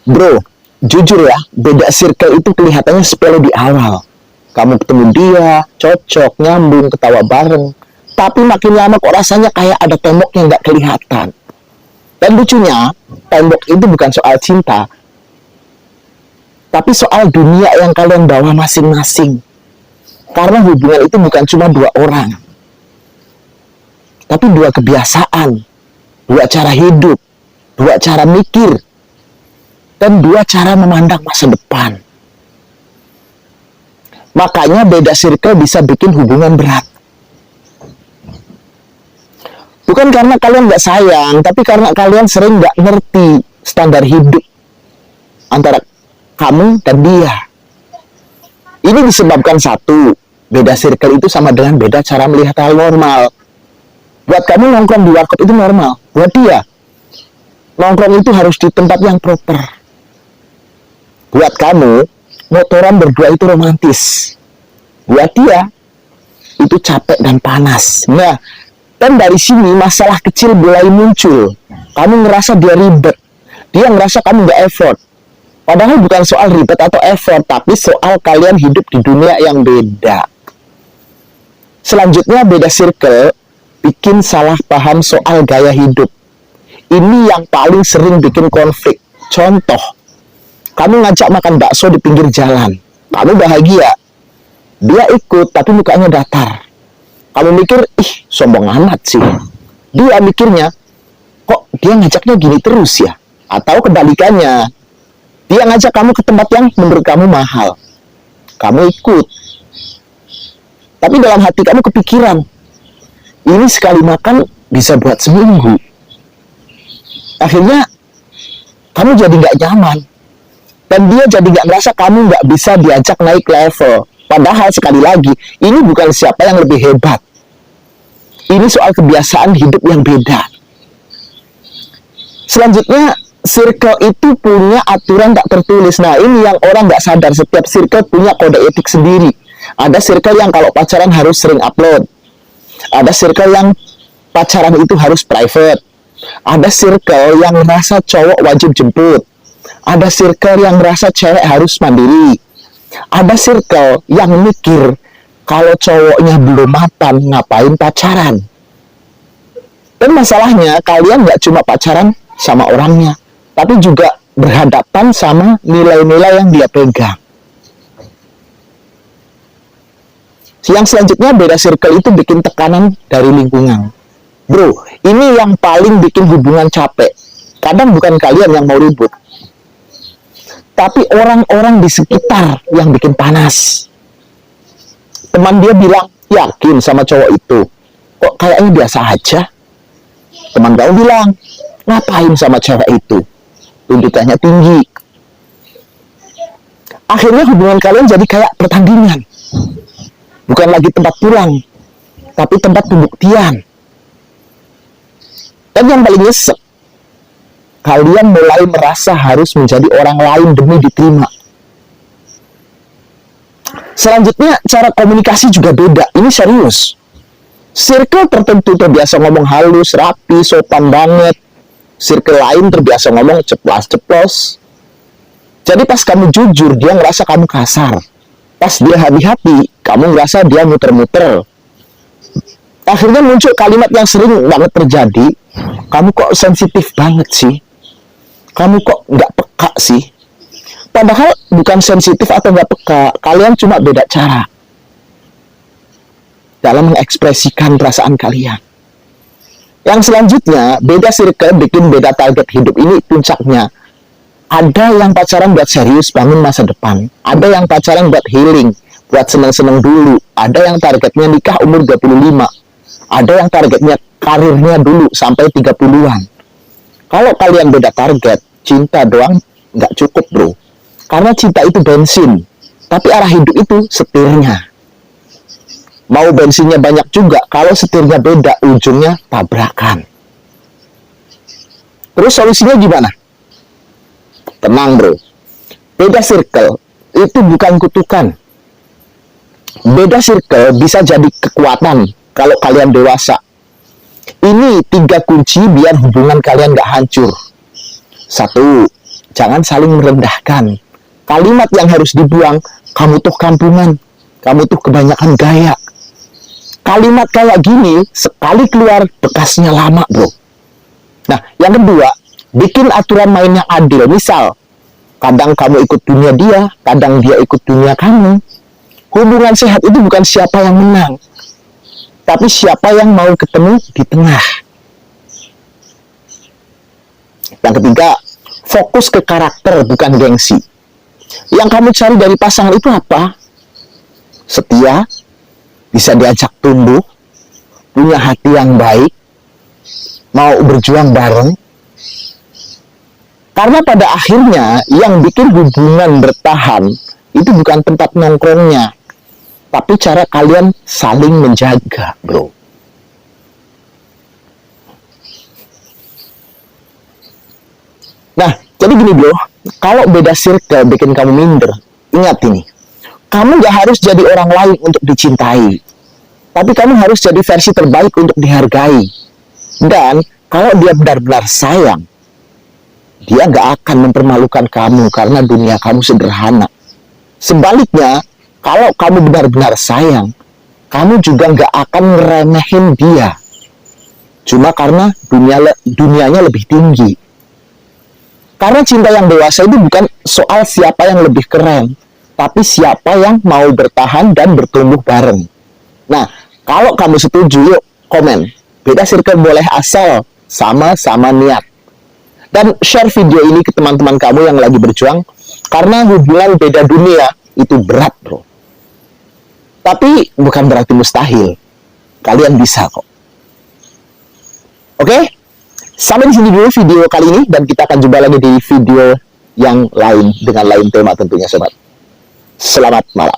Bro, jujur ya, beda circle itu kelihatannya sepele di awal. Kamu ketemu dia, cocok, nyambung, ketawa bareng. Tapi makin lama kok rasanya kayak ada tembok yang nggak kelihatan. Dan lucunya, tembok itu bukan soal cinta, tapi soal dunia yang kalian bawa masing-masing. Karena hubungan itu bukan cuma dua orang, tapi dua kebiasaan, dua cara hidup, dua cara mikir, dan dua cara memandang masa depan. Makanya beda circle bisa bikin hubungan berat. Bukan karena kalian nggak sayang, tapi karena kalian sering nggak ngerti standar hidup antara kamu dan dia. Ini disebabkan satu, beda circle itu sama dengan beda cara melihat hal normal. Buat kamu nongkrong di warkop itu normal. Buat dia, nongkrong itu harus di tempat yang proper. Buat kamu, motoran berdua itu romantis. Buat dia, itu capek dan panas. Nah, dan dari sini masalah kecil mulai muncul. Kamu ngerasa dia ribet, dia ngerasa kamu nggak effort. Padahal bukan soal ribet atau effort, tapi soal kalian hidup di dunia yang beda. Selanjutnya beda circle bikin salah paham soal gaya hidup. Ini yang paling sering bikin konflik. Contoh, kamu ngajak makan bakso di pinggir jalan. Kamu bahagia, dia ikut tapi mukanya datar. Kamu mikir, ih sombong amat sih. Dia mikirnya, kok dia ngajaknya gini terus ya? Atau kebalikannya, dia ngajak kamu ke tempat yang menurut kamu mahal. Kamu ikut. Tapi dalam hati kamu kepikiran, ini sekali makan bisa buat seminggu. Akhirnya, kamu jadi nggak nyaman. Dan dia jadi nggak merasa kamu nggak bisa diajak naik level. Padahal sekali lagi, ini bukan siapa yang lebih hebat. Ini soal kebiasaan hidup yang beda. Selanjutnya, circle itu punya aturan tak tertulis. Nah, ini yang orang nggak sadar. Setiap circle punya kode etik sendiri. Ada circle yang kalau pacaran harus sering upload. Ada circle yang pacaran itu harus private. Ada circle yang merasa cowok wajib jemput. Ada circle yang merasa cewek harus mandiri. Ada circle yang mikir kalau cowoknya belum mapan, ngapain pacaran? Dan masalahnya, kalian nggak cuma pacaran sama orangnya, tapi juga berhadapan sama nilai-nilai yang dia pegang. Yang selanjutnya, beda circle itu bikin tekanan dari lingkungan. Bro, ini yang paling bikin hubungan capek. Kadang bukan kalian yang mau ribut, tapi orang-orang di sekitar yang bikin panas. Teman dia bilang, yakin sama cowok itu? Kok kayaknya biasa aja? Teman kamu bilang, ngapain sama cewek itu? Tuntutannya tinggi. Akhirnya hubungan kalian jadi kayak pertandingan. Bukan lagi tempat pulang, tapi tempat pembuktian. Dan yang paling nyesek, kalian mulai merasa harus menjadi orang lain demi diterima. Selanjutnya, cara komunikasi juga beda. Ini serius. Circle tertentu terbiasa ngomong halus, rapi, sopan banget. Circle lain terbiasa ngomong ceplas-ceplos. Jadi pas kamu jujur, dia ngerasa kamu kasar. Pas dia hati-hati, kamu ngerasa dia muter-muter. Akhirnya muncul kalimat yang sering banget terjadi. Kamu kok sensitif banget sih? Kamu kok nggak peka sih? Padahal bukan sensitif atau nggak peka, kalian cuma beda cara dalam mengekspresikan perasaan kalian. Yang selanjutnya, beda circle bikin beda target hidup. Ini puncaknya. Ada yang pacaran buat serius bangun masa depan. Ada yang pacaran buat healing, buat seneng-seneng dulu. Ada yang targetnya nikah umur 25. Ada yang targetnya karirnya dulu sampai 30-an. Kalau kalian beda target, cinta doang nggak cukup, bro. Karena cinta itu bensin, tapi arah hidup itu setirnya. Mau bensinnya banyak juga, kalau setirnya beda, ujungnya tabrakan. Terus solusinya gimana? Tenang, bro. Beda circle itu bukan kutukan. Beda circle bisa jadi kekuatan kalau kalian dewasa. Ini 3 kunci biar hubungan kalian gak hancur. 1. jangan saling merendahkan. Kalimat yang harus dibuang, kamu tuh kampungan, kamu tuh kebanyakan gaya. Kalimat kayak gini, sekali keluar, bekasnya lama, bro. Nah, yang kedua, bikin aturan main yang adil. Misal, kadang kamu ikut dunia dia, kadang dia ikut dunia kamu. Hubungan sehat itu bukan siapa yang menang, tapi siapa yang mau ketemu di tengah. Yang ketiga, fokus ke karakter, bukan gengsi. Yang kamu cari dari pasangan itu apa? Setia, bisa diajak tumbuh, punya hati yang baik, mau berjuang bareng. Karena pada akhirnya yang bikin hubungan bertahan itu bukan tempat nongkrongnya, tapi cara kalian saling menjaga, bro. Nah, jadi gini bro, kalau beda circle bikin kamu minder, ingat ini, kamu gak harus jadi orang lain untuk dicintai, tapi kamu harus jadi versi terbaik untuk dihargai. Dan kalau dia benar-benar sayang, dia gak akan mempermalukan kamu karena dunia kamu sederhana. Sebaliknya, kalau kamu benar-benar sayang, kamu juga gak akan ngeremehin dia, cuma karena dunianya lebih tinggi. Karena cinta yang dewasa itu bukan soal siapa yang lebih keren, tapi siapa yang mau bertahan dan bertumbuh bareng. Nah, kalau kamu setuju, yuk komen. Beda circle boleh asal sama-sama niat. Dan share video ini ke teman-teman kamu yang lagi berjuang, karena hubungan beda dunia itu berat, bro. Tapi bukan berarti mustahil. Kalian bisa kok. Oke? Sampai di sini dulu video kali ini, dan kita akan jumpa lagi di video yang lain dengan lain tema tentunya, sobat. Selamat malam.